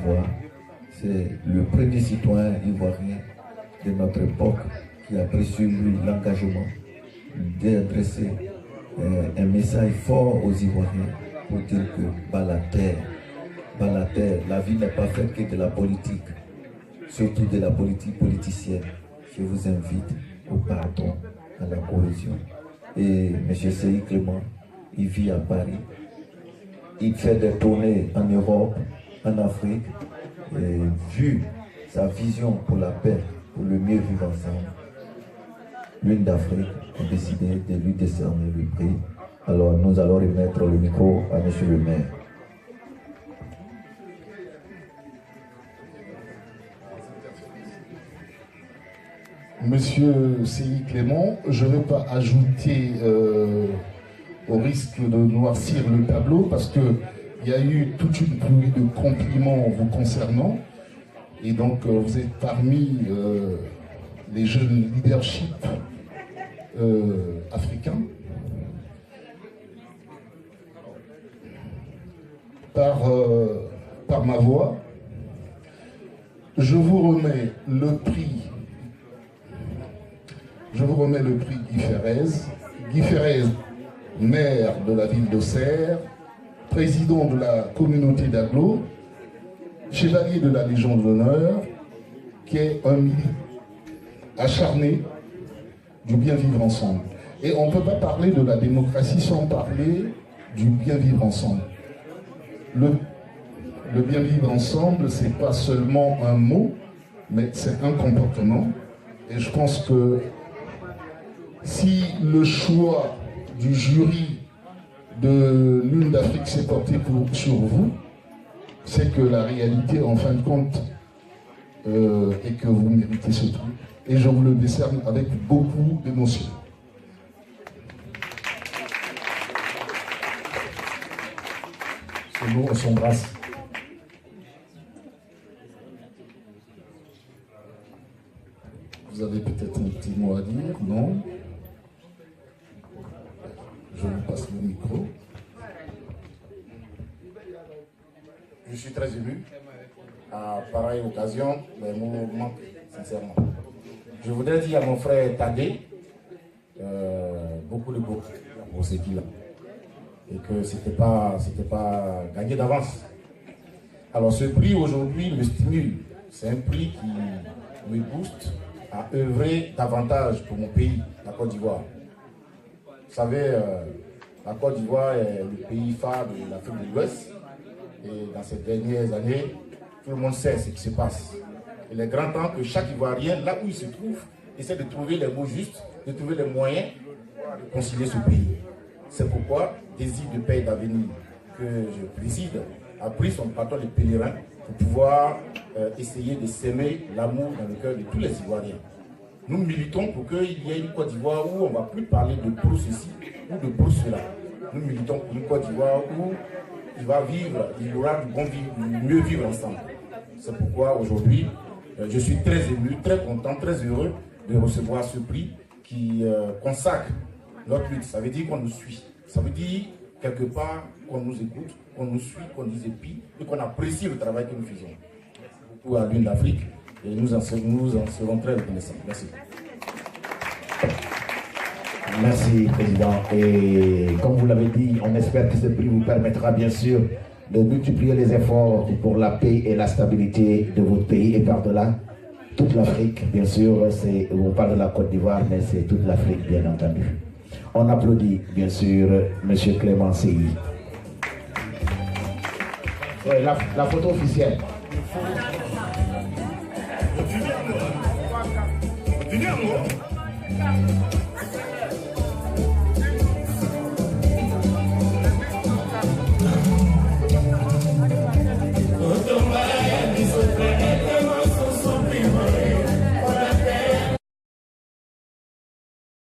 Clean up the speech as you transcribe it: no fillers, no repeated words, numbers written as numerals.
d'Ivoire. C'est le premier citoyen ivoirien de notre époque qui a pris sur lui l'engagement d'adresser un message fort aux Ivoiriens pour dire que Balater, la vie n'est pas faite que de la politique, surtout de la politique politicienne. Je vous invite au pardon, à la cohésion. Et M. Seyi Clément, il vit à Paris. Il fait des tournées en Europe, en Afrique. Et vu sa vision pour la paix, pour le mieux vivre ensemble, l'une d'Afrique a décidé de lui décerner le prix. Alors nous allons remettre le micro à M. le maire. Monsieur Seyi Clément, je ne vais pas ajouter au risque de noircir le tableau parce qu'il y a eu toute une pluie de compliments vous concernant et donc vous êtes parmi les jeunes leaderships africains. Par ma voix, je vous remets le prix. Je vous remets le prix Guy Ferrez. Guy Ferrez, maire de la ville d'Auxerre, président de la communauté d'Aglo, chevalier de la Légion d'honneur, qui est un militant acharné du bien vivre ensemble. Et on ne peut pas parler de la démocratie sans parler du bien vivre ensemble. Le bien vivre ensemble, ce n'est pas seulement un mot, mais c'est un comportement. Et je pense que si le choix du jury de l'Une d'Afrique s'est porté sur vous, c'est que la réalité, en fin de compte, est que vous méritez ce truc. Et je vous le décerne avec beaucoup d'émotion. C'est nous, on s'embrasse. Vous avez peut-être un petit mot à dire, non? Je vous passe le micro. Je suis très ému. À pareille occasion, les mots manquent, sincèrement. Je voudrais dire à mon frère Tadé, beaucoup de beaucoup pour ce qu'il a. Et que c'était pas gagné d'avance. Alors ce prix aujourd'hui me stimule. C'est un prix qui me booste à œuvrer davantage pour mon pays, la Côte d'Ivoire. Vous savez, la Côte d'Ivoire est le pays phare de l'Afrique de l'Ouest. Et dans ces dernières années, tout le monde sait ce qui se passe. Il est grand temps que chaque Ivoirien, là où il se trouve, essaie de trouver les mots justes, de trouver les moyens de concilier ce pays. C'est pourquoi Désir de paix et d'avenir, que je préside, a pris son bâton de pèlerin pour pouvoir essayer de s'aimer l'amour dans le cœur de tous les Ivoiriens. Nous militons pour qu'il y ait une Côte d'Ivoire où on ne va plus parler de pro ceci ou de pro cela. Nous militons pour une Côte d'Ivoire où il y aura du bon vivre, du mieux vivre ensemble. C'est pourquoi aujourd'hui, je suis très ému, très content, très heureux de recevoir ce prix qui consacre notre lutte. Ça veut dire qu'on nous suit. Ça veut dire quelque part qu'on nous écoute, qu'on nous suit, qu'on nous épie et qu'on apprécie le travail que nous faisons. Beaucoup à l'Une d'Afrique et nous en serons très reconnaissants. Merci. Merci, Président. Et comme vous l'avez dit, on espère que ce prix vous permettra bien sûr de multiplier les efforts pour la paix et la stabilité de votre pays et par-delà toute l'Afrique. Bien sûr, on parle de la Côte d'Ivoire, mais c'est toute l'Afrique, bien entendu. On applaudit, bien sûr, M. Clément Seyi. Ouais, la photo officielle. Continue,